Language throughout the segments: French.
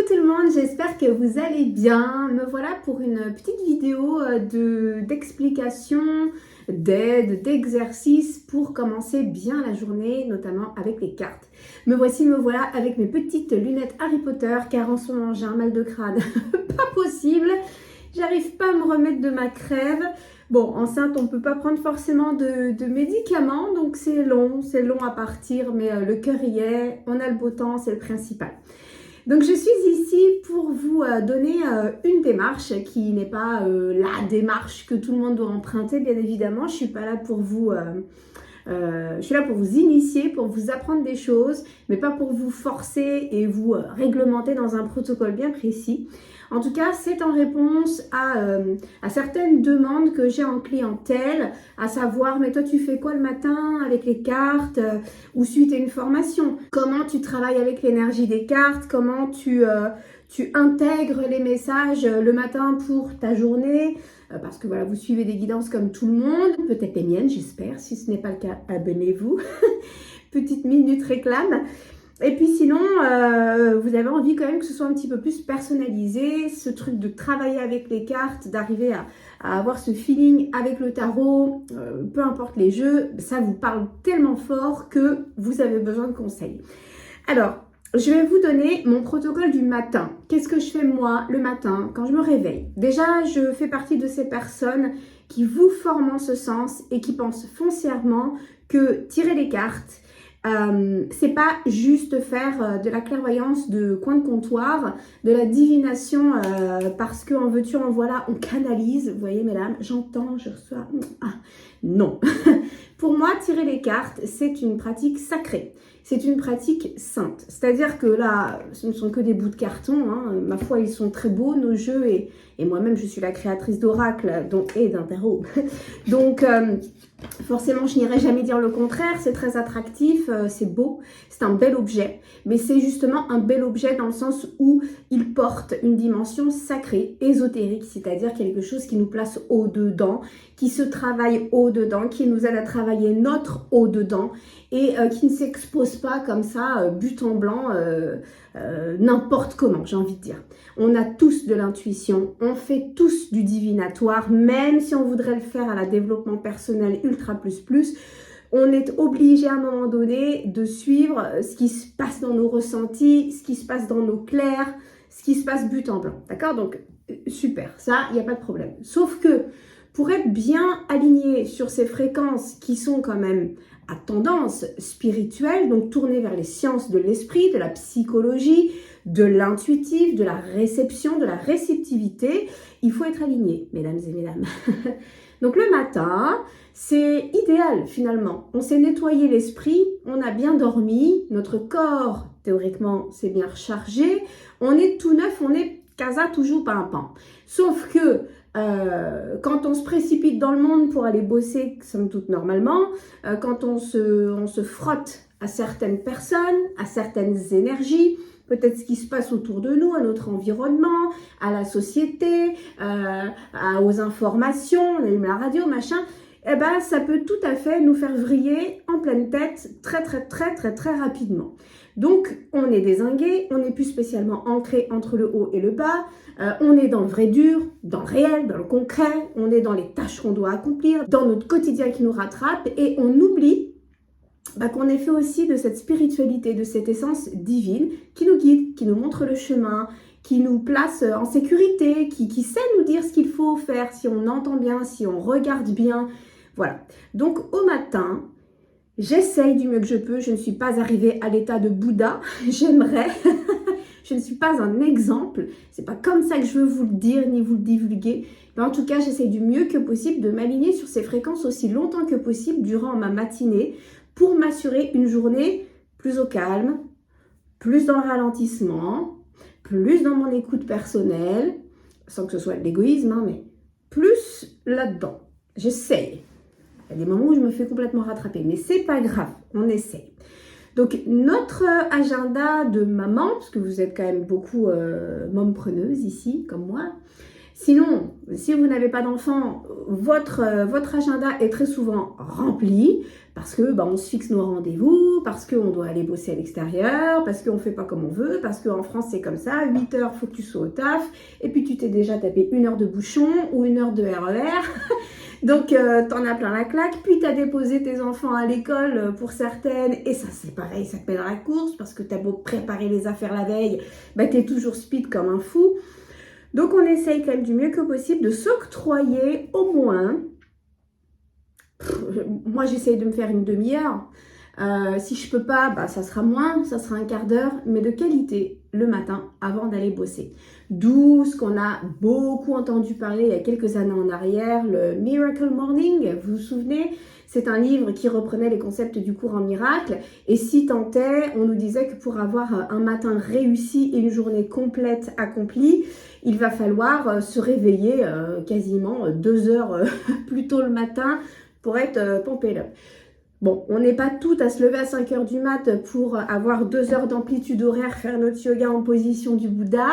tout le monde, j'espère que vous allez bien. Me voilà pour une petite vidéo d'explication, d'aide, d'exercice pour commencer bien la journée, notamment avec les cartes. Me voilà avec mes petites lunettes Harry Potter car en ce moment j'ai un mal de crâne pas possible. J'arrive pas à me remettre de ma crève. Bon, enceinte, on ne peut pas prendre forcément de médicaments, donc c'est long à partir, mais le cœur y est, on a le beau temps, c'est le principal. Donc je suis ici pour vous donner une démarche qui n'est pas la démarche que tout le monde doit emprunter, bien évidemment. Je suis pas là pour vous... je suis là pour vous initier, pour vous apprendre des choses, mais pas pour vous forcer et vous réglementer dans un protocole bien précis. En tout cas, c'est en réponse à certaines demandes que j'ai en clientèle, à savoir, mais toi tu fais quoi le matin avec les cartes ou suite à une formation? Comment tu travailles avec l'énergie des cartes? Comment tu intègres les messages le matin pour ta journée? Parce que voilà, vous suivez des guidances comme tout le monde, peut-être les miennes, j'espère. Si ce n'est pas le cas, abonnez-vous. Petite minute réclame. Et puis sinon, vous avez envie quand même que ce soit un petit peu plus personnalisé, ce truc de travailler avec les cartes, d'arriver à avoir ce feeling avec le tarot, peu importe les jeux, ça vous parle tellement fort que vous avez besoin de conseils. Alors, je vais vous donner mon protocole du matin. Qu'est-ce que je fais moi le matin quand je me réveille? Déjà, je fais partie de ces personnes qui vous forment en ce sens et qui pensent foncièrement que tirer les cartes, c'est pas juste faire de la clairvoyance de coin de comptoir, de la divination parce qu'en veux-tu en voilà, on canalise, vous voyez mesdames, j'entends, je reçois, non. Pour moi, tirer les cartes, c'est une pratique sacrée, c'est une pratique sainte, c'est-à-dire que là, ce ne sont que des bouts de carton, hein. Ma foi, ils sont très beaux, nos jeux, et moi-même, je suis la créatrice d'oracles et d'un tarot, donc... forcément, je n'irai jamais dire le contraire, c'est très attractif, c'est beau, c'est un bel objet, mais c'est justement un bel objet dans le sens où il porte une dimension sacrée, ésotérique, c'est-à-dire quelque chose qui nous place au-dedans, qui se travaille au-dedans, qui nous aide à travailler notre au-dedans et qui ne s'expose pas comme ça, but en blanc, n'importe comment, j'ai envie de dire. On a tous de l'intuition, on fait tous du divinatoire, même si on voudrait le faire à la développement personnel ultra plus, on est obligé à un moment donné de suivre ce qui se passe dans nos ressentis, ce qui se passe dans nos clairs, ce qui se passe but en blanc, d'accord? Donc, super, ça, il n'y a pas de problème. Sauf que, pour être bien aligné sur ces fréquences qui sont quand même à tendance spirituelle, donc tournées vers les sciences de l'esprit, de la psychologie, de l'intuitif, de la réception, de la réceptivité, il faut être aligné, mesdames et mesdames. Donc le matin, c'est idéal finalement. On s'est nettoyé l'esprit, on a bien dormi, notre corps, théoriquement, s'est bien rechargé, on est tout neuf, on est casa toujours pimpant. Sauf que quand on se précipite dans le monde pour aller bosser, somme toute normalement, quand on se frotte à certaines personnes, à certaines énergies, peut-être ce qui se passe autour de nous, à notre environnement, à la société, aux informations, on allume la radio, machin, eh ben, ça peut tout à fait nous faire vriller en pleine tête très rapidement. Donc, on est dézingué, on n'est plus spécialement ancré entre le haut et le bas, on est dans le vrai dur, dans le réel, dans le concret, on est dans les tâches qu'on doit accomplir, dans notre quotidien qui nous rattrape et on oublie qu'on est fait aussi de cette spiritualité, de cette essence divine qui nous guide, qui nous montre le chemin, qui nous place en sécurité, qui sait nous dire ce qu'il faut faire si on entend bien, si on regarde bien. Voilà. Donc au matin, j'essaye du mieux que je peux. Je ne suis pas arrivée à l'état de Bouddha. J'aimerais. Je ne suis pas un exemple. C'est pas comme ça que je veux vous le dire ni vous le divulguer. Mais en tout cas, j'essaye du mieux que possible de m'aligner sur ces fréquences aussi longtemps que possible durant ma matinée pour m'assurer une journée plus au calme, plus dans le ralentissement, plus dans mon écoute personnelle, sans que ce soit de l'égoïsme, hein, mais plus là-dedans. J'essaye. Il y a des moments où je me fais complètement rattraper, mais c'est pas grave, on essaye. Donc, notre agenda de maman, parce que vous êtes quand même beaucoup mompreneuses ici, comme moi, Sinon, si vous n'avez pas d'enfant, votre agenda est très souvent rempli parce que on se fixe nos rendez-vous, parce qu'on doit aller bosser à l'extérieur, parce qu'on ne fait pas comme on veut, parce qu'en France c'est comme ça, 8 heures, il faut que tu sois au taf, et puis tu t'es déjà tapé 1 heure de bouchon ou 1 heure de RER. Donc, t'en as plein la claque, puis t'as déposé tes enfants à l'école pour certaines, et ça c'est pareil, ça te met dans la course, parce que t'as beau préparer les affaires la veille, t'es toujours speed comme un fou. Donc, on essaye quand même du mieux que possible de s'octroyer au moins, moi j'essaye de me faire une demi-heure, si je peux pas, ça sera moins, ça sera un quart d'heure, mais de qualité le matin avant d'aller bosser. D'où ce qu'on a beaucoup entendu parler il y a quelques années en arrière, le Miracle Morning, vous vous souvenez? C'est un livre qui reprenait les concepts du cours en miracle, et si tant est, on nous disait que pour avoir un matin réussi et une journée complète accomplie, il va falloir se réveiller quasiment 2 heures plus tôt le matin pour être pompé up. Bon, on n'est pas toutes à se lever à 5 heures du mat pour avoir 2 heures d'amplitude horaire, faire notre yoga en position du Bouddha.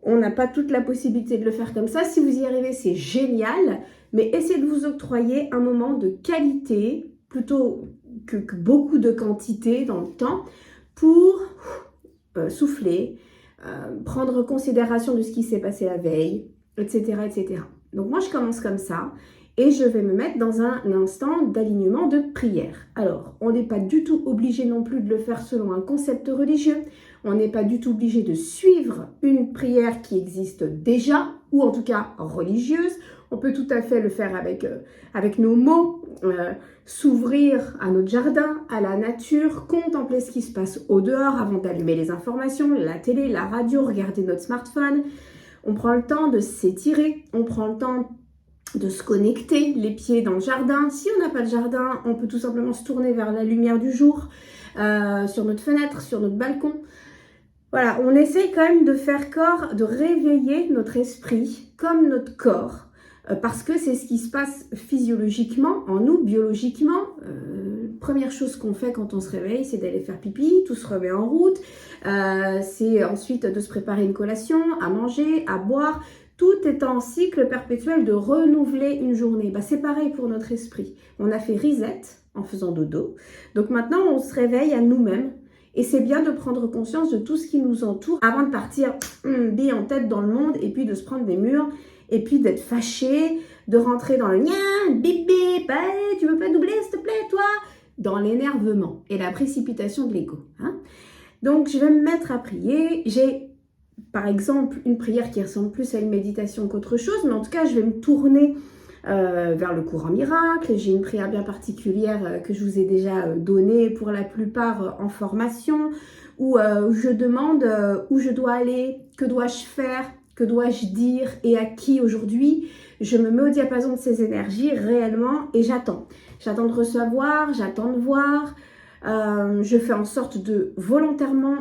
On n'a pas toute la possibilité de le faire comme ça. Si vous y arrivez, c'est génial. Mais essayez de vous octroyer un moment de qualité plutôt que beaucoup de quantité dans le temps pour souffler, prendre considération de ce qui s'est passé la veille, etc., etc. Donc moi, je commence comme ça. Et je vais me mettre dans un instant d'alignement de prière. Alors, on n'est pas du tout obligé non plus de le faire selon un concept religieux. On n'est pas du tout obligé de suivre une prière qui existe déjà, ou en tout cas religieuse. On peut tout à fait le faire avec nos mots, s'ouvrir à notre jardin, à la nature, contempler ce qui se passe au dehors avant d'allumer les informations, la télé, la radio, regarder notre smartphone. On prend le temps de s'étirer, on prend le temps de se connecter, les pieds dans le jardin. Si on n'a pas de jardin, on peut tout simplement se tourner vers la lumière du jour, sur notre fenêtre, sur notre balcon. Voilà, on essaye quand même de faire corps, de réveiller notre esprit comme notre corps, parce que c'est ce qui se passe physiologiquement, en nous, biologiquement. Première chose qu'on fait quand on se réveille, c'est d'aller faire pipi, tout se remet en route. C'est ensuite de se préparer une collation, à manger, à boire. Tout est en cycle perpétuel de renouveler une journée. C'est pareil pour notre esprit. On a fait reset en faisant dodo. Donc maintenant, on se réveille à nous-mêmes. Et c'est bien de prendre conscience de tout ce qui nous entoure avant de partir bille en tête dans le monde et puis de se prendre des murs et puis d'être fâché, de rentrer dans le nia, bip bip, tu veux pas doubler s'il te plaît toi? Dans l'énervement et la précipitation de l'ego. Donc je vais me mettre à prier. J'ai par exemple une prière qui ressemble plus à une méditation qu'autre chose, mais en tout cas je vais me tourner vers le cours en miracle. J'ai une prière bien particulière que je vous ai déjà donnée pour la plupart en formation, où je demande où je dois aller, que dois-je faire, que dois-je dire et à qui aujourd'hui. Je me mets au diapason de ces énergies réellement et j'attends. J'attends de recevoir, j'attends de voir. Je fais en sorte de volontairement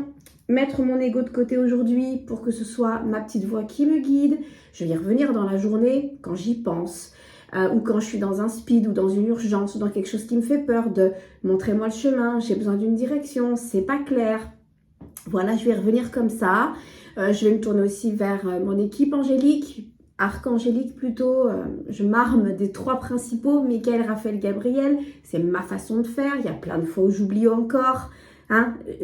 mettre mon ego de côté aujourd'hui pour que ce soit ma petite voix qui me guide. Je vais y revenir dans la journée quand j'y pense. Ou quand je suis dans un speed ou dans une urgence ou dans quelque chose qui me fait peur, de montrez-moi le chemin, j'ai besoin d'une direction, c'est pas clair. Voilà, je vais revenir comme ça. Je vais me tourner aussi vers mon équipe angélique, archangélique plutôt. Je m'arme des 3 principaux, Michael, Raphaël, Gabriel. C'est ma façon de faire. Il y a plein de fois où j'oublie encore.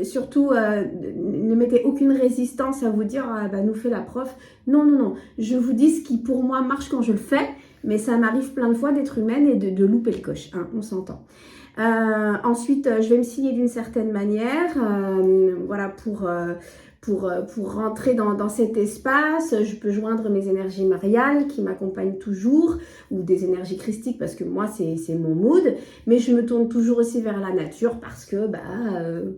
Surtout, ne mettez aucune résistance à vous dire nous fait la prof. Non, non, non. Je vous dis ce qui pour moi marche quand je le fais. Mais ça m'arrive plein de fois d'être humaine et de louper le coche, on s'entend. Ensuite, je vais me signer d'une certaine manière, voilà, pour rentrer dans cet espace. Je peux joindre mes énergies mariales qui m'accompagnent toujours, ou des énergies christiques parce que moi, c'est mon mood. Mais je me tourne toujours aussi vers la nature parce que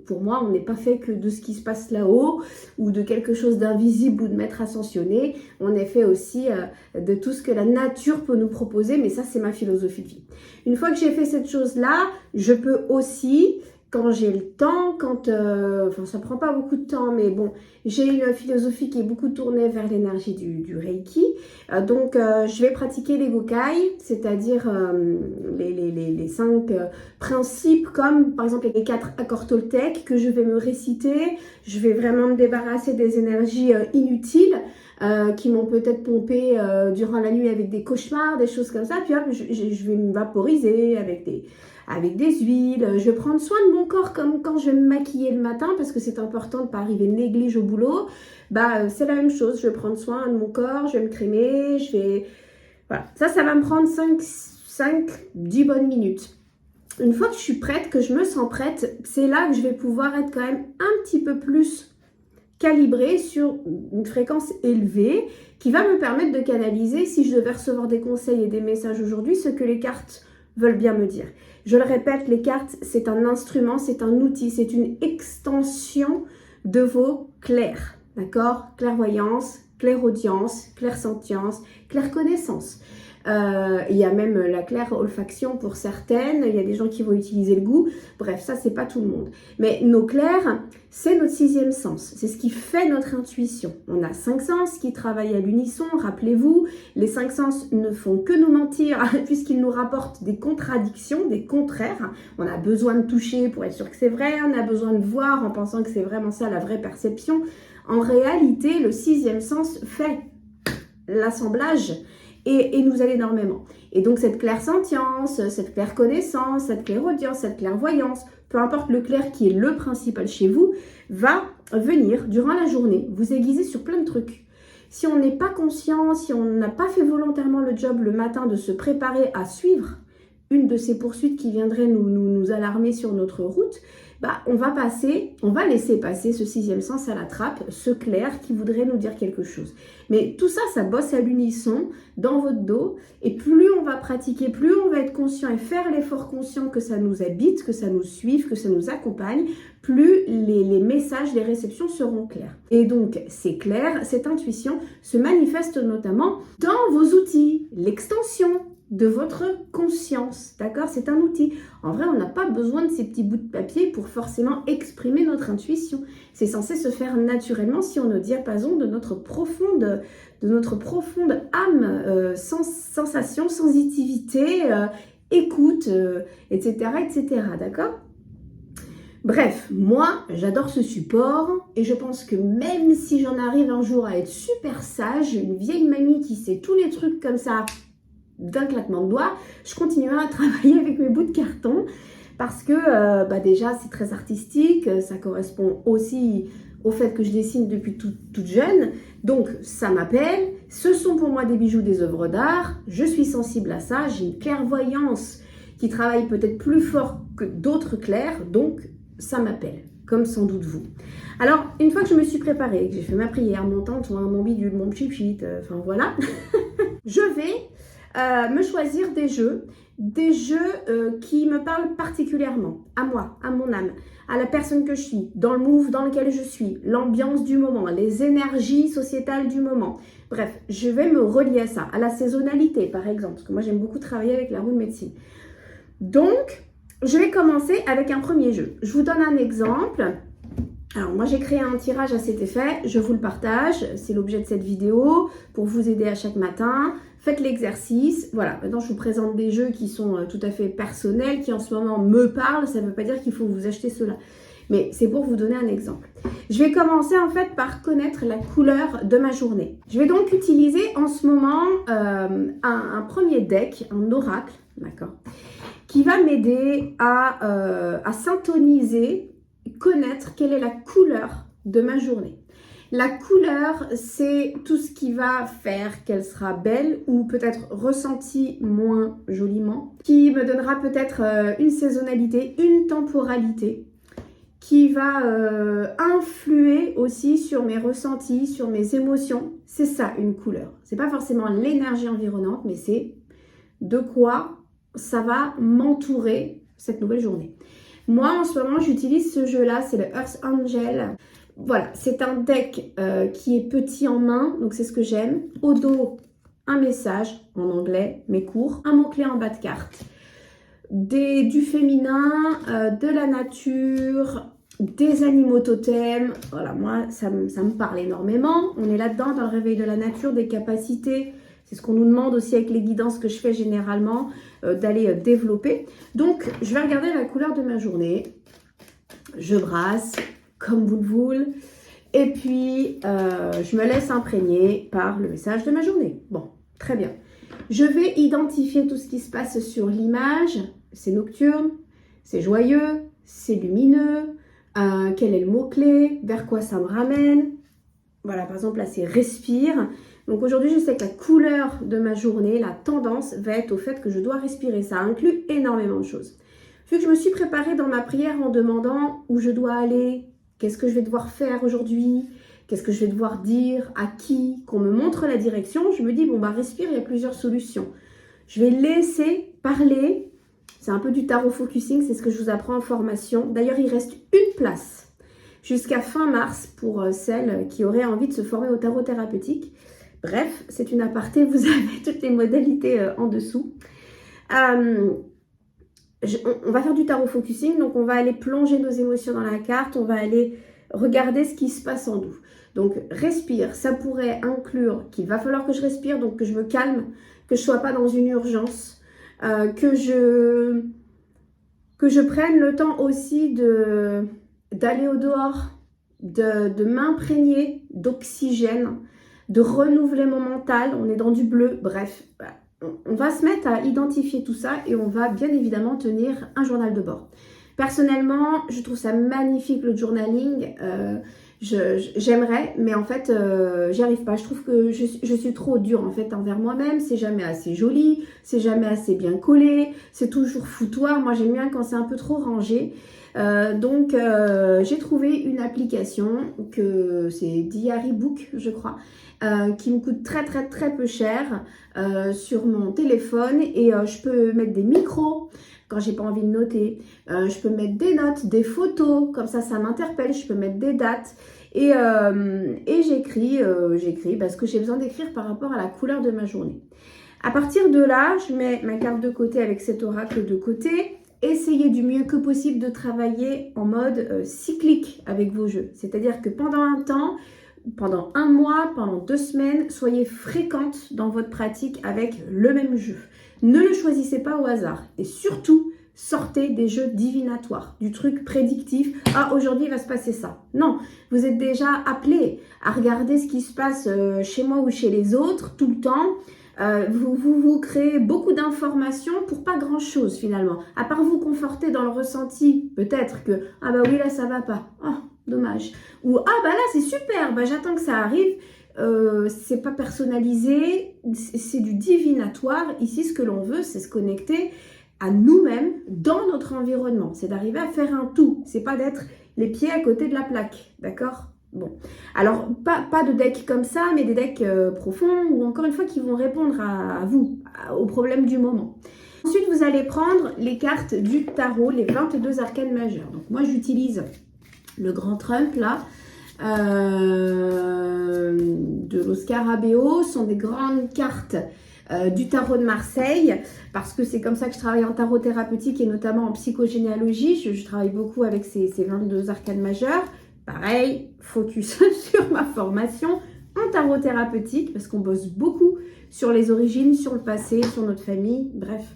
pour moi, on n'est pas fait que de ce qui se passe là-haut ou de quelque chose d'invisible ou de maître ascensionné. On est fait aussi de tout ce que la nature peut nous proposer, mais ça, c'est ma philosophie de vie. Une fois que j'ai fait cette chose-là, je peux aussi, quand j'ai le temps, enfin ça prend pas beaucoup de temps, mais bon, j'ai une philosophie qui est beaucoup tournée vers l'énergie du Reiki. Donc je vais pratiquer les Gokai, c'est-à-dire les 5 principes, comme par exemple les 4 accords Toltec que je vais me réciter. Je vais vraiment me débarrasser des énergies inutiles qui m'ont peut-être pompé durant la nuit avec des cauchemars, des choses comme ça. Puis hop, je vais me vaporiser avec des huiles. Je vais prendre soin de mon corps comme quand je vais me maquiller le matin parce que c'est important de ne pas arriver néglige au boulot. C'est la même chose. Je vais prendre soin de mon corps, je vais me crémer, Voilà. Ça va me prendre 10 bonnes minutes. Une fois que je suis prête, que je me sens prête, c'est là que je vais pouvoir être quand même un petit peu plus calibrée sur une fréquence élevée qui va me permettre de canaliser, si je devais recevoir des conseils et des messages aujourd'hui, ce que les cartes veulent bien me dire. Je le répète, les cartes, c'est un instrument, c'est un outil, c'est une extension de vos clairs, d'accord? Clairvoyance, clairaudience, clairsentience, clairconnaissance. Il y a même la clair-olfaction pour certaines, il y a des gens qui vont utiliser le goût, bref, ça c'est pas tout le monde. Mais nos clairs, c'est notre 6e sens, c'est ce qui fait notre intuition. On a 5 sens qui travaillent à l'unisson, rappelez-vous, les 5 sens ne font que nous mentir puisqu'ils nous rapportent des contradictions, des contraires. On a besoin de toucher pour être sûr que c'est vrai, on a besoin de voir en pensant que c'est vraiment ça la vraie perception. En réalité, le 6e sens fait l'assemblage et nous aide énormément. Et donc cette clairsentience, cette clairconnaissance, cette clairaudience, cette clairvoyance, peu importe le clair qui est le principal chez vous, va venir durant la journée vous aiguiser sur plein de trucs. Si on n'est pas conscient, si on n'a pas fait volontairement le job le matin de se préparer à suivre une de ces poursuites qui viendraient nous alarmer sur notre route, on va laisser passer ce 6e sens à la trappe, ce clair qui voudrait nous dire quelque chose. Mais tout ça, ça bosse à l'unisson dans votre dos. Et plus on va pratiquer, plus on va être conscient et faire l'effort conscient que ça nous habite, que ça nous suive, que ça nous accompagne, plus les messages, les réceptions seront clairs. Et donc, c'est clair, cette intuition se manifeste notamment dans vos outils, l'extension de votre conscience, d'accord? C'est un outil. En vrai, on n'a pas besoin de ces petits bouts de papier pour forcément exprimer notre intuition. C'est censé se faire naturellement si on est au diapason de notre profonde âme, sensation, sensitivité, écoute, etc., etc., d'accord? Bref, moi, j'adore ce support et je pense que même si j'en arrive un jour à être super sage, une vieille mamie qui sait tous les trucs comme ça, d'un claquement de doigts, je continuerai à travailler avec mes bouts de carton parce que déjà c'est très artistique, ça correspond aussi au fait que je dessine depuis toute jeune, donc ça m'appelle, ce sont pour moi des bijoux, des œuvres d'art, je suis sensible à ça, j'ai une clairvoyance qui travaille peut-être plus fort que d'autres clairs, donc ça m'appelle, comme sans doute vous. Alors, une fois que je me suis préparée, que j'ai fait ma prière, mon tantoin, mon bidule, mon pchit, enfin voilà, je vais me choisir des jeux qui me parlent particulièrement, à moi, à mon âme, à la personne que je suis, dans le move dans lequel je suis, l'ambiance du moment, les énergies sociétales du moment. Bref, je vais me relier à ça, à la saisonnalité par exemple, parce que moi j'aime beaucoup travailler avec la roue de médecine. Donc, je vais commencer avec un premier jeu. Je vous donne un exemple. Alors moi j'ai créé un tirage à cet effet, je vous le partage, c'est l'objet de cette vidéo, pour vous aider à chaque matin. Faites l'exercice. Voilà, maintenant je vous présente des jeux qui sont tout à fait personnels, qui en ce moment me parlent, ça ne veut pas dire qu'il faut vous acheter cela. Mais c'est pour vous donner un exemple. Je vais commencer en fait par connaître la couleur de ma journée. Je vais donc utiliser en ce moment un premier deck, un oracle, d'accord, qui va m'aider à syntoniser, connaître quelle est la couleur de ma journée. La couleur, c'est tout ce qui va faire qu'elle sera belle ou peut-être ressentie moins joliment, qui me donnera peut-être une saisonnalité, une temporalité, qui va influer aussi sur mes ressentis, sur mes émotions. C'est ça une couleur. C'est pas forcément l'énergie environnante, mais c'est de quoi ça va m'entourer cette nouvelle journée. Moi, en ce moment, j'utilise ce jeu-là, c'est le Earth Angel. Voilà, c'est un deck qui est petit en main, donc c'est ce que j'aime. Au dos, un message en anglais, mais court, un mot-clé en bas de carte. du féminin, de la nature, des animaux totems. Voilà, moi, ça me parle énormément. On est là-dedans, dans le réveil de la nature, des capacités. C'est ce qu'on nous demande aussi avec les guidances que je fais généralement, d'aller développer. Donc, je vais regarder la couleur de ma journée. Je brasse, comme vous le voulez. Et puis, je me laisse imprégner par le message de ma journée. Bon, très bien. Je vais identifier tout ce qui se passe sur l'image. C'est nocturne, c'est joyeux, c'est lumineux. Quel est le mot-clé? Vers quoi ça me ramène? Voilà, par exemple, là, c'est respire. Donc aujourd'hui, je sais que la couleur de ma journée, la tendance, va être au fait que je dois respirer. Ça inclut énormément de choses. Vu que je me suis préparée dans ma prière en demandant où je dois aller, qu'est-ce que je vais devoir faire aujourd'hui, qu'est-ce que je vais devoir dire, à qui, qu'on me montre la direction, je me dis, bon, bah respire, il y a plusieurs solutions. Je vais laisser parler. C'est un peu du tarot focusing, c'est ce que je vous apprends en formation. D'ailleurs, il reste une place jusqu'à fin mars pour celles qui auraient envie de se former au tarot thérapeutique. Bref, c'est une aparté, vous avez toutes les modalités en dessous. On va faire du tarot focusing, donc on va aller plonger nos émotions dans la carte, on va aller regarder ce qui se passe en nous. Donc respire, ça pourrait inclure qu'il va falloir que je respire, donc que je me calme, que je ne sois pas dans une urgence, que je prenne le temps aussi d'aller au dehors, de m'imprégner d'oxygène, de renouveler mon mental. On est dans du bleu, bref. On va se mettre à identifier tout ça et on va bien évidemment tenir un journal de bord. Personnellement, je trouve ça magnifique le journaling. J'aimerais, mais en fait, j'y arrive pas. Je trouve que je suis trop dure en fait envers moi-même. C'est jamais assez joli, c'est jamais assez bien collé, c'est toujours foutoir. Moi, j'aime bien quand c'est un peu trop rangé. Donc, j'ai trouvé une application que c'est Diary Book, je crois, qui me coûte très peu cher sur mon téléphone et je peux mettre des micros quand j'ai pas envie de noter. Je peux mettre des notes, des photos, comme ça m'interpelle. Je peux mettre des dates et j'écris parce que j'ai besoin d'écrire par rapport à la couleur de ma journée. À partir de là, je mets ma carte de côté avec cet oracle de côté. Essayez du mieux que possible de travailler en mode cyclique avec vos jeux. C'est-à-dire que pendant un temps, pendant un mois, pendant 2 semaines, soyez fréquente dans votre pratique avec le même jeu. Ne le choisissez pas au hasard. Et surtout, sortez des jeux divinatoires, du truc prédictif. Ah, aujourd'hui, il va se passer ça. Non, vous êtes déjà appelé à regarder ce qui se passe chez moi ou chez les autres tout le temps. Vous créez beaucoup d'informations pour pas grand chose finalement. À part vous conforter dans le ressenti, peut-être que ah bah oui là ça va pas, oh dommage. Ou ah bah là c'est super, bah j'attends que ça arrive. C'est pas personnalisé, c'est du divinatoire. Ici ce que l'on veut c'est se connecter à nous-mêmes dans notre environnement. C'est d'arriver à faire un tout. C'est pas d'être les pieds à côté de la plaque, d'accord? Bon, alors pas de deck comme ça, mais des decks profonds ou encore une fois qui vont répondre à vous, aux problèmes du moment. Ensuite, vous allez prendre les cartes du tarot, les 22 arcanes majeures. Donc moi, j'utilise le grand Trump là, de l'Oscar Abeo. Ce sont des grandes cartes du tarot de Marseille, parce que c'est comme ça que je travaille en tarot thérapeutique et notamment en psychogénéalogie. Je travaille beaucoup avec ces 22 arcanes majeures. Pareil, focus sur ma formation en tarot thérapeutique parce qu'on bosse beaucoup sur les origines, sur le passé, sur notre famille, bref,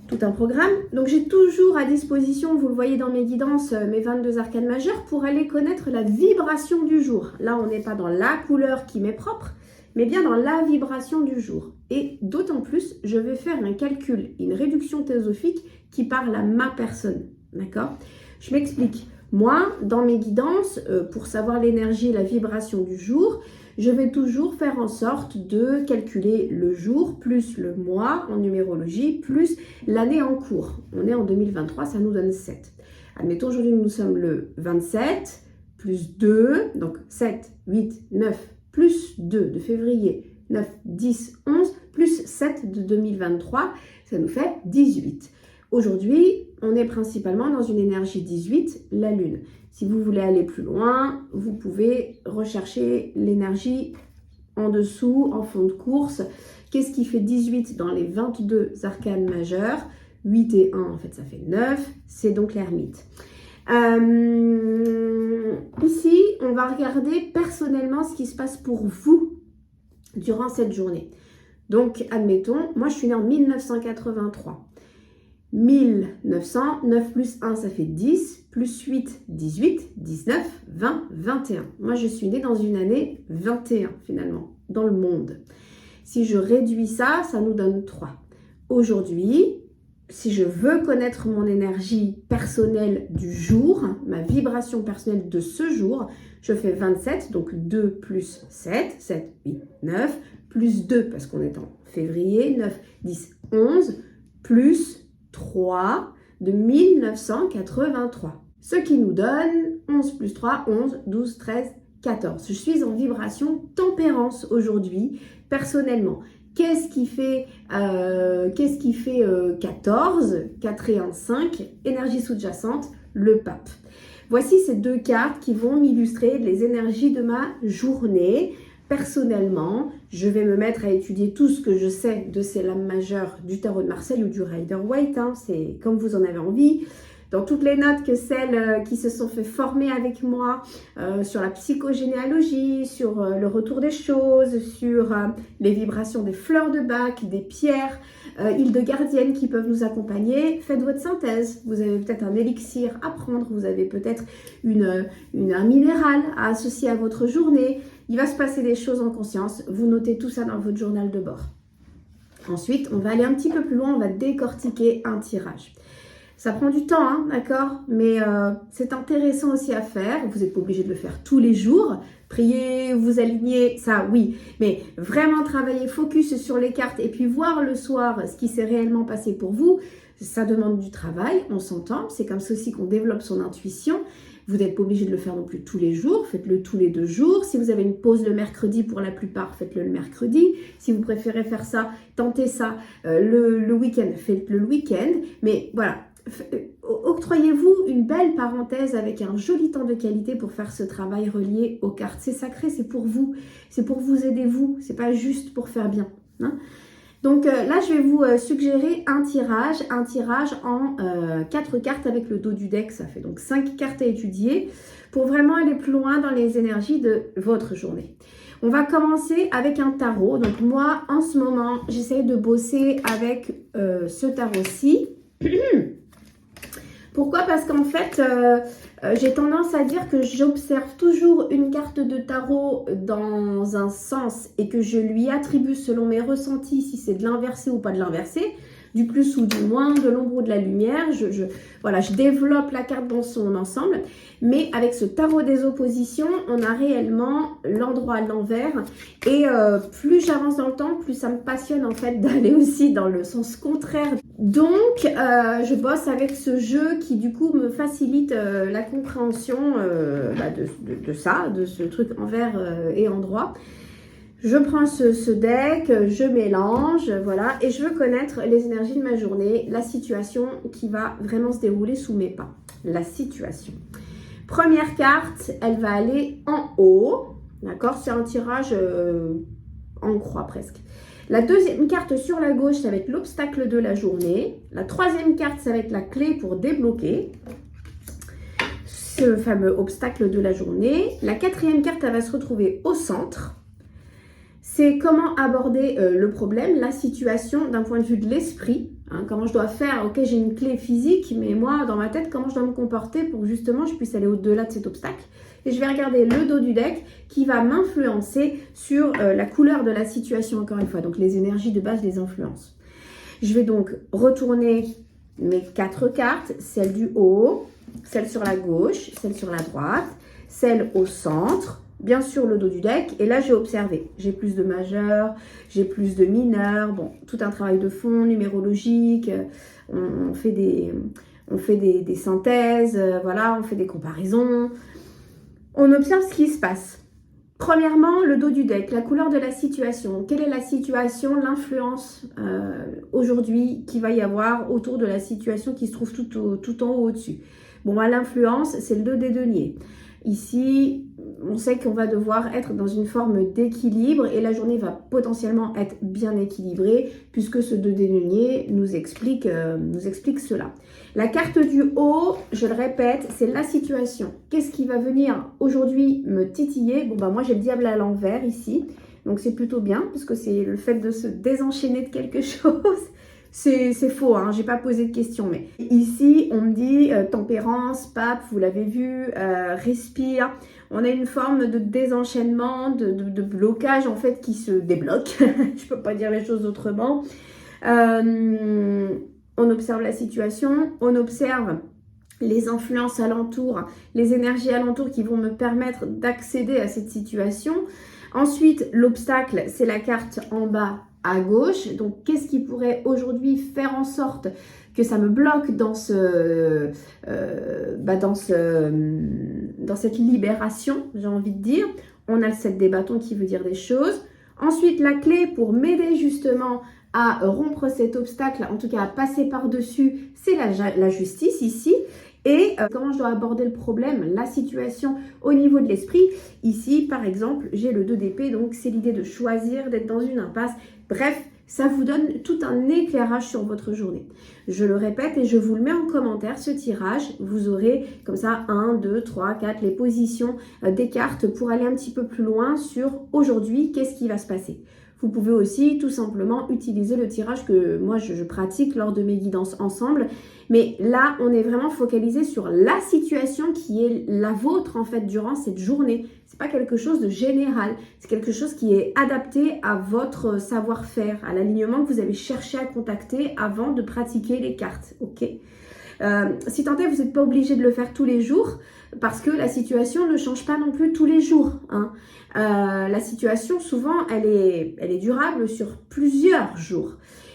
tout un programme. Donc j'ai toujours à disposition, vous le voyez dans mes guidances, mes 22 arcanes majeures pour aller connaître la vibration du jour. Là, on n'est pas dans la couleur qui m'est propre, mais bien dans la vibration du jour. Et d'autant plus, je vais faire un calcul, une réduction théosophique qui parle à ma personne, d'accord? Je m'explique. Moi, dans mes guidances, pour savoir l'énergie et la vibration du jour, je vais toujours faire en sorte de calculer le jour plus le mois en numérologie plus l'année en cours. On est en 2023, ça nous donne 7. Admettons, aujourd'hui, nous sommes le 27 plus 2, donc 7, 8, 9 plus 2 de février, 9, 10, 11 plus 7 de 2023, ça nous fait 18. Aujourd'hui, on est principalement dans une énergie 18, la Lune. Si vous voulez aller plus loin, vous pouvez rechercher l'énergie en dessous, en fond de course. Qu'est-ce qui fait 18 dans les 22 arcanes majeures? 8 et 1, en fait, ça fait 9. C'est donc l'ermite. Ici, on va regarder personnellement ce qui se passe pour vous durant cette journée. Donc, admettons, moi, je suis née en 1983. 1900, 9 plus 1, ça fait 10, plus 8, 18, 19, 20, 21. Moi, je suis née dans une année 21, finalement, dans le monde. Si je réduis ça, ça nous donne 3. Aujourd'hui, si je veux connaître mon énergie personnelle du jour, ma vibration personnelle de ce jour, je fais 27, donc 2 plus 7, 7, 8, 9, plus 2, parce qu'on est en février, 9, 10, 11, plus 3 de 1983. Ce qui nous donne 11 plus 3, 11, 12, 13, 14. Je suis en vibration tempérance aujourd'hui, personnellement. Qu'est-ce qui fait 14, 4 et 1, 5, énergie sous-jacente, le pape. Voici ces deux cartes qui vont m'illustrer les énergies de ma journée. Personnellement, je vais me mettre à étudier tout ce que je sais de ces lames majeures du tarot de Marseille ou du Rider-Waite, c'est comme vous en avez envie. Dans toutes les notes que celles qui se sont fait former avec moi sur la psychogénéalogie, sur le retour des choses, sur les vibrations des fleurs de bac, des pierres, îles de gardiennes qui peuvent nous accompagner, faites votre synthèse. Vous avez peut-être un élixir à prendre, vous avez peut-être un minéral à associer à votre journée. Il va se passer des choses en conscience. Vous notez tout ça dans votre journal de bord. Ensuite, on va aller un petit peu plus loin, on va décortiquer un tirage. Ça prend du temps, hein, d'accord? Mais c'est intéressant aussi à faire. Vous n'êtes pas obligé de le faire tous les jours. Prier, vous aligner, ça oui. Mais vraiment travailler focus sur les cartes et puis voir le soir ce qui s'est réellement passé pour vous, ça demande du travail, on s'entend. C'est comme ça aussi qu'on développe son intuition. Vous n'êtes pas obligé de le faire non plus tous les jours, faites-le tous les 2 jours. Si vous avez une pause le mercredi pour la plupart, faites-le le mercredi. Si vous préférez faire ça, tentez ça le week-end, faites-le le week-end. Mais voilà, octroyez-vous une belle parenthèse avec un joli temps de qualité pour faire ce travail relié aux cartes. C'est sacré, c'est pour vous aider vous, c'est pas juste pour faire bien, hein. Donc là, je vais vous suggérer un tirage en 4 cartes avec le dos du deck. Ça fait donc 5 cartes à étudier pour vraiment aller plus loin dans les énergies de votre journée. On va commencer avec un tarot. Donc moi, en ce moment, j'essaye de bosser avec ce tarot-ci. Pourquoi? Parce qu'en fait, j'ai tendance à dire que j'observe toujours une carte de tarot dans un sens et que je lui attribue selon mes ressentis si c'est de l'inversé ou pas de l'inversé, du plus ou du moins, de l'ombre ou de la lumière. Voilà, je développe la carte dans son ensemble. Mais avec ce tarot des oppositions, on a réellement l'endroit à l'envers. Et plus j'avance dans le temps, plus ça me passionne en fait d'aller aussi dans le sens contraire. Donc, je bosse avec ce jeu qui du coup me facilite la compréhension de ce truc envers et endroit. Je prends ce deck, je mélange, voilà, et je veux connaître les énergies de ma journée, la situation qui va vraiment se dérouler sous mes pas. La situation. Première carte, elle va aller en haut, d'accord? C'est un tirage en croix presque. La deuxième carte sur la gauche, ça va être l'obstacle de la journée. La troisième carte, ça va être la clé pour débloquer ce fameux obstacle de la journée. La quatrième carte, elle va se retrouver au centre. C'est comment aborder le problème, la situation d'un point de vue de l'esprit. Hein, comment je dois faire, ok, j'ai une clé physique, mais moi, dans ma tête, comment je dois me comporter pour que justement je puisse aller au-delà de cet obstacle. Et je vais regarder le dos du deck qui va m'influencer sur la couleur de la situation, encore une fois. Donc les énergies de base les influencent. Je vais donc retourner mes 4 cartes, celle du haut, celle sur la gauche, celle sur la droite, celle au centre, bien sûr le dos du deck, et là j'ai observé, j'ai plus de majeurs, j'ai plus de mineurs, bon, tout un travail de fond, numérologique, on fait des synthèses, voilà, on fait des comparaisons, on observe ce qui se passe. Premièrement, le dos du deck, la couleur de la situation, quelle est la situation, l'influence aujourd'hui qu'il va y avoir autour de la situation qui se trouve tout en haut au-dessus. Bon, l'influence, c'est le 2 des deniers. Ici, on sait qu'on va devoir être dans une forme d'équilibre et la journée va potentiellement être bien équilibrée puisque ce 2 denier nous explique cela. La carte du haut, je le répète, c'est la situation. Qu'est-ce qui va venir aujourd'hui me titiller? Bon, bah moi j'ai le diable à l'envers ici, donc c'est plutôt bien parce que c'est le fait de se désenchaîner de quelque chose. C'est faux, hein, j'ai pas posé de questions, mais ici on me dit tempérance, pape, vous l'avez vu, respire. On a une forme de désenchaînement, de blocage en fait qui se débloque. Je peux pas dire les choses autrement. On observe la situation, on observe les influences alentours, les énergies alentours qui vont me permettre d'accéder à cette situation. Ensuite, l'obstacle, c'est la carte en bas à gauche. Donc, qu'est-ce qui pourrait aujourd'hui faire en sorte que ça me bloque dans cette libération, j'ai envie de dire. On a le 7 des bâtons qui veut dire des choses. Ensuite, la clé pour m'aider justement à rompre cet obstacle, en tout cas à passer par-dessus, c'est la justice ici. Et comment je dois aborder le problème, la situation au niveau de l'esprit. Ici, par exemple, j'ai le 2 d'épée, donc c'est l'idée de choisir, d'être dans une impasse. Bref, ça vous donne tout un éclairage sur votre journée. Je le répète et je vous le mets en commentaire, ce tirage. Vous aurez comme ça 1, 2, 3, 4, les positions des cartes pour aller un petit peu plus loin sur aujourd'hui, qu'est-ce qui va se passer. Vous pouvez aussi tout simplement utiliser le tirage que moi je pratique lors de mes guidances ensemble. Mais là, on est vraiment focalisé sur la situation qui est la vôtre en fait durant cette journée. C'est pas quelque chose de général. C'est quelque chose qui est adapté à votre savoir-faire, à l'alignement que vous avez cherché à contacter avant de pratiquer les cartes. Ok. Si tant est, vous n'êtes pas obligé de le faire tous les jours parce que la situation ne change pas non plus tous les jours. Hein. La situation, souvent, elle est durable sur plusieurs jours.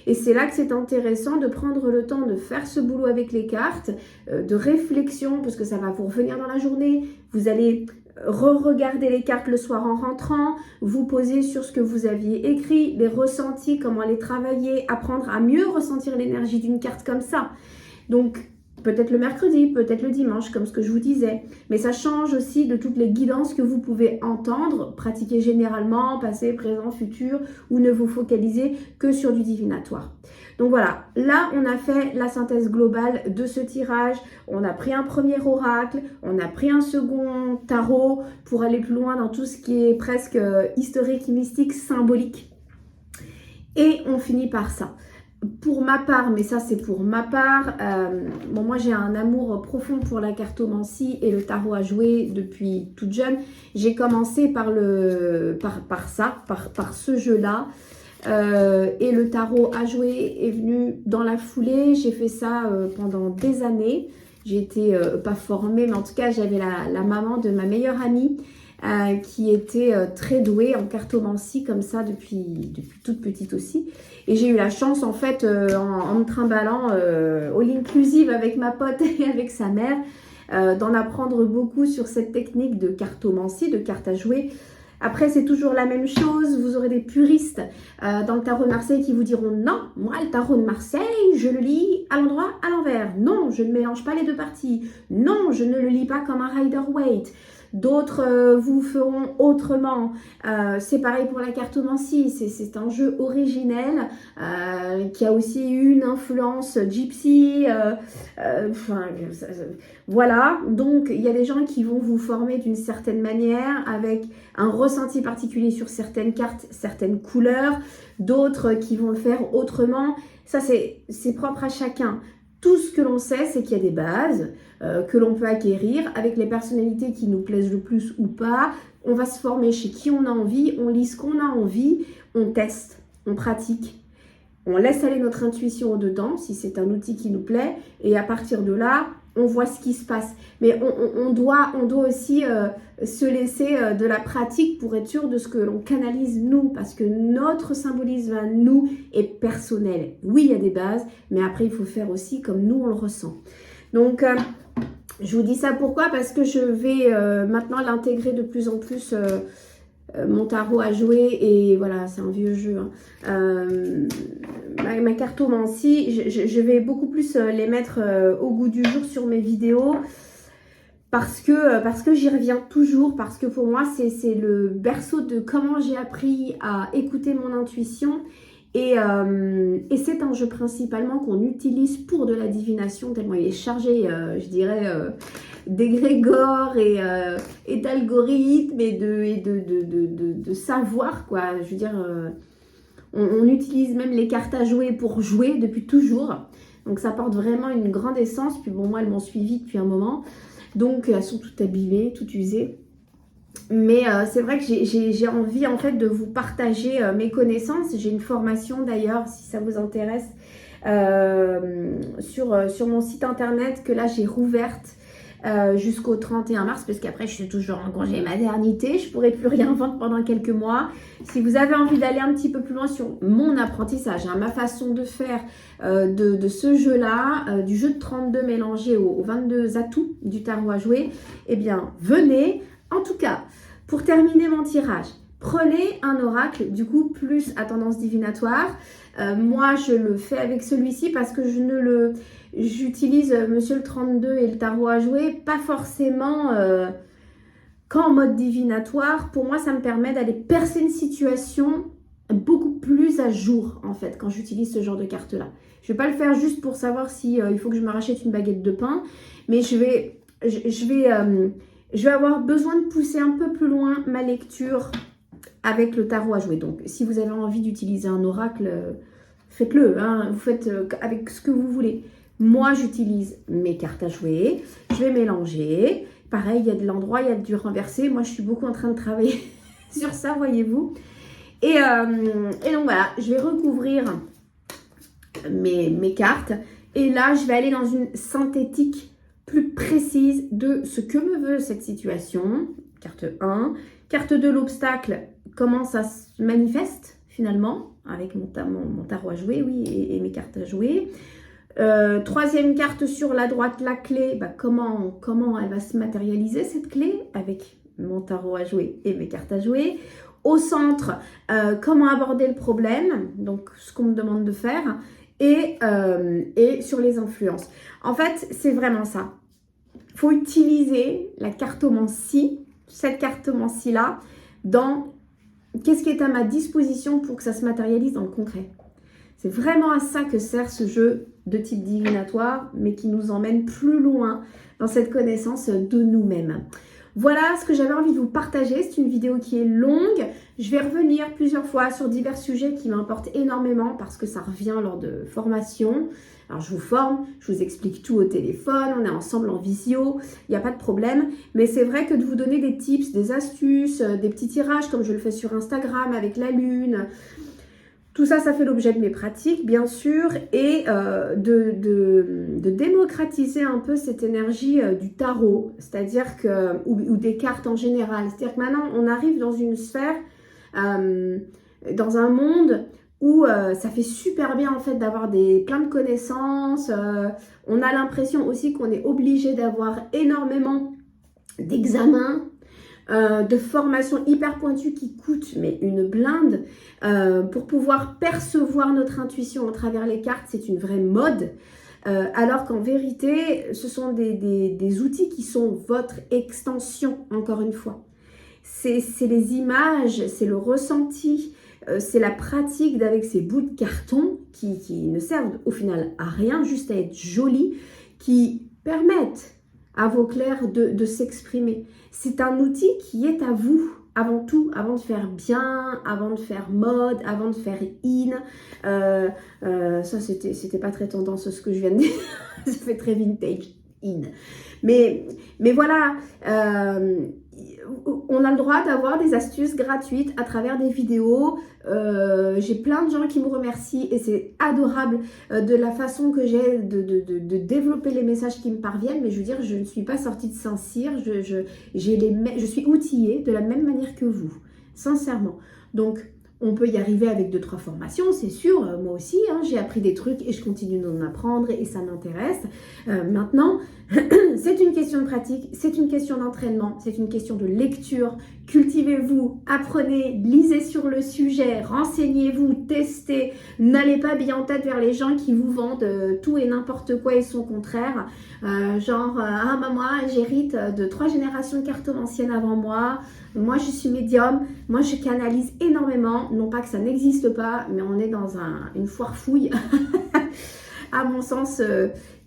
Et c'est là que c'est intéressant de prendre le temps de faire ce boulot avec les cartes, de réflexion, parce que ça va vous revenir dans la journée. Vous allez re-regarder les cartes le soir en rentrant, vous poser sur ce que vous aviez écrit, les ressentis, comment les travailler, apprendre à mieux ressentir l'énergie d'une carte comme ça. Donc, peut-être le mercredi, peut-être le dimanche, comme ce que je vous disais. Mais ça change aussi de toutes les guidances que vous pouvez entendre, pratiquer généralement, passé, présent, futur, ou ne vous focalisez que sur du divinatoire. Donc voilà, là on a fait la synthèse globale de ce tirage. On a pris un premier oracle, on a pris un second tarot pour aller plus loin dans tout ce qui est presque historique, mystique, symbolique. Et on finit par ça. Pour ma part, mais ça c'est pour ma part, bon, moi j'ai un amour profond pour la cartomancie et le tarot à jouer depuis toute jeune. J'ai commencé par ce jeu-là. Et le tarot à jouer est venu dans la foulée. J'ai fait ça pendant des années. J'ai été pas formée, mais en tout cas j'avais la maman de ma meilleure amie qui était très douée en cartomancie comme ça depuis toute petite aussi. Et j'ai eu la chance en fait en me trimballant all inclusive avec ma pote et avec sa mère d'en apprendre beaucoup sur cette technique de cartomancie, de cartes à jouer. Après, c'est toujours la même chose. Vous aurez des puristes dans le tarot de Marseille qui vous diront non, moi, le tarot de Marseille, je le lis à l'endroit, à l'envers. Non, je ne mélange pas les deux parties. Non, je ne le lis pas comme un Rider-Waite. D'autres vous feront autrement. C'est pareil pour la cartomancie. C'est un jeu originel qui a aussi eu une influence gypsy. Voilà. Donc, il y a des gens qui vont vous former d'une certaine manière avec un ressenti particulier sur certaines cartes, certaines couleurs. D'autres qui vont le faire autrement. Ça, c'est propre à chacun. Tout ce que l'on sait, c'est qu'il y a des bases que l'on peut acquérir avec les personnalités qui nous plaisent le plus ou pas. On va se former chez qui on a envie, on lit ce qu'on a envie, on teste, on pratique. On laisse aller notre intuition au-dedans si c'est un outil qui nous plaît et à partir de là, on voit ce qui se passe. Mais on doit aussi se laisser de la pratique pour être sûr de ce que l'on canalise nous, parce que notre symbolisme à nous est personnel. Oui, il y a des bases, mais après, il faut faire aussi comme nous, on le ressent. Donc, je vous dis ça pourquoi? Parce que je vais maintenant l'intégrer de plus en plus mon tarot à jouer et voilà, c'est un vieux jeu. Hein. Ma cartomancie, je vais beaucoup plus les mettre au goût du jour sur mes vidéos. parce que j'y reviens toujours, parce que pour moi, c'est le berceau de comment j'ai appris à écouter mon intuition. Et c'est un jeu principalement qu'on utilise pour de la divination, tellement il est chargé, je dirais, d'égrégores et d'algorithmes et de savoir, quoi. Je veux dire, on utilise même les cartes à jouer pour jouer depuis toujours. Donc ça porte vraiment une grande essence. Puis bon, moi, elles m'ont suivi depuis un moment. Donc elles sont toutes abîmées, toutes usées. Mais c'est vrai que j'ai envie en fait de vous partager mes connaissances. J'ai une formation d'ailleurs, si ça vous intéresse, sur mon site internet que là j'ai rouverte jusqu'au 31 mars, parce qu'après je suis toujours en congé maternité, je ne pourrai plus rien vendre pendant quelques mois. Si vous avez envie d'aller un petit peu plus loin sur mon apprentissage, hein, ma façon de faire de ce jeu-là, du jeu de 32 mélangé aux 22 atouts du tarot à jouer, eh bien venez. En tout cas, pour terminer mon tirage, prenez un oracle, du coup, plus à tendance divinatoire. Moi, je le fais avec celui-ci parce que j'utilise Monsieur le 32 et le tarot à jouer, pas forcément qu'en mode divinatoire. Pour moi, ça me permet d'aller percer une situation beaucoup plus à jour, en fait, quand j'utilise ce genre de carte-là. Je ne vais pas le faire juste pour savoir si il faut que je me rachète une baguette de pain, mais je vais avoir besoin de pousser un peu plus loin ma lecture avec le tarot à jouer. Donc, si vous avez envie d'utiliser un oracle, faites-le. Hein. Vous faites avec ce que vous voulez. Moi, j'utilise mes cartes à jouer. Je vais mélanger. Pareil, il y a de l'endroit, il y a du renversé. Moi, je suis beaucoup en train de travailler sur ça, voyez-vous. Et donc, voilà, je vais recouvrir mes cartes. Et là, je vais aller dans une synthétique plus précise de ce que me veut cette situation. Carte 1. Carte 2, l'obstacle, comment ça se manifeste finalement avec mon tarot à jouer, oui, et mes cartes à jouer. Troisième carte sur la droite, la clé, comment elle va se matérialiser cette clé avec mon tarot à jouer et mes cartes à jouer. Au centre, comment aborder le problème, donc ce qu'on me demande de faire. Et sur les influences. En fait, c'est vraiment ça. Il faut utiliser la cartomancie, cette cartomancie-là, dans qu'est-ce qui est à ma disposition pour que ça se matérialise dans le concret. C'est vraiment à ça que sert ce jeu de type divinatoire, mais qui nous emmène plus loin dans cette connaissance de nous-mêmes. Voilà ce que j'avais envie de vous partager. C'est une vidéo qui est longue. Je vais revenir plusieurs fois sur divers sujets qui m'importent énormément parce que ça revient lors de formations. Alors, je vous forme, je vous explique tout au téléphone, on est ensemble en visio, il n'y a pas de problème. Mais c'est vrai que de vous donner des tips, des astuces, des petits tirages comme je le fais sur Instagram avec la lune, tout ça, ça fait l'objet de mes pratiques, bien sûr, et de démocratiser un peu cette énergie du tarot, c'est-à-dire que, ou des cartes en général. C'est-à-dire que maintenant, on arrive dans une sphère, dans un monde où ça fait super bien en fait d'avoir plein de connaissances. On a l'impression aussi qu'on est obligé d'avoir énormément d'examens, de formations hyper pointues qui coûtent mais une blinde pour pouvoir percevoir notre intuition à travers les cartes. C'est une vraie mode. Alors qu'en vérité, ce sont des outils qui sont votre extension, encore une fois. C'est les images, c'est le ressenti, c'est la pratique d'avec ces bouts de carton qui ne servent au final à rien, juste à être jolis, qui permettent à vos clairs de s'exprimer. C'est un outil qui est à vous, avant tout, avant de faire bien, avant de faire mode, avant de faire in. Ça, c'était pas très tendance ce que je viens de dire. Ça fait très vintage, in. Mais voilà, on a le droit d'avoir des astuces gratuites à travers des vidéos. J'ai plein de gens qui me remercient et c'est adorable de la façon que j'ai de développer les messages qui me parviennent. Mais je veux dire, je ne suis pas sortie de Saint-Cyr, je suis outillée de la même manière que vous, sincèrement. Donc, On peut y arriver avec 2-3 formations, c'est sûr. Moi aussi, hein, j'ai appris des trucs et je continue d'en apprendre et ça m'intéresse. Maintenant, c'est une question de pratique, c'est une question d'entraînement, c'est une question de lecture. Cultivez-vous, apprenez, lisez sur le sujet, renseignez-vous, testez. N'allez pas bien en tête vers les gens qui vous vendent tout et n'importe quoi et son contraire. Ah bah moi j'hérite de 3 générations de cartomanciennes avant moi. Moi, je suis médium. Moi, je canalise énormément. Non pas que ça n'existe pas, mais on est dans une foire fouille, à mon sens,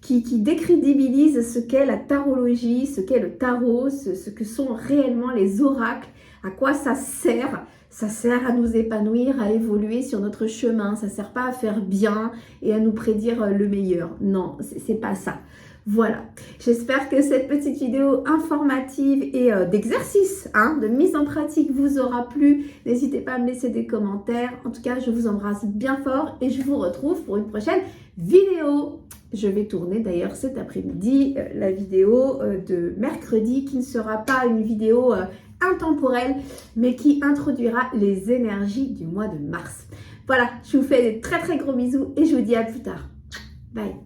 qui décrédibilise ce qu'est la tarologie, ce qu'est le tarot, ce que sont réellement les oracles, à quoi ça sert. Ça sert à nous épanouir, à évoluer sur notre chemin. Ça ne sert pas à faire bien et à nous prédire le meilleur. Non, c'est pas ça. Voilà, j'espère que cette petite vidéo informative et d'exercice, de mise en pratique vous aura plu. N'hésitez pas à me laisser des commentaires. En tout cas, je vous embrasse bien fort et je vous retrouve pour une prochaine vidéo. Je vais tourner d'ailleurs cet après-midi la vidéo de mercredi qui ne sera pas une vidéo intemporelle, mais qui introduira les énergies du mois de mars. Voilà, je vous fais des très très gros bisous et je vous dis à plus tard. Bye.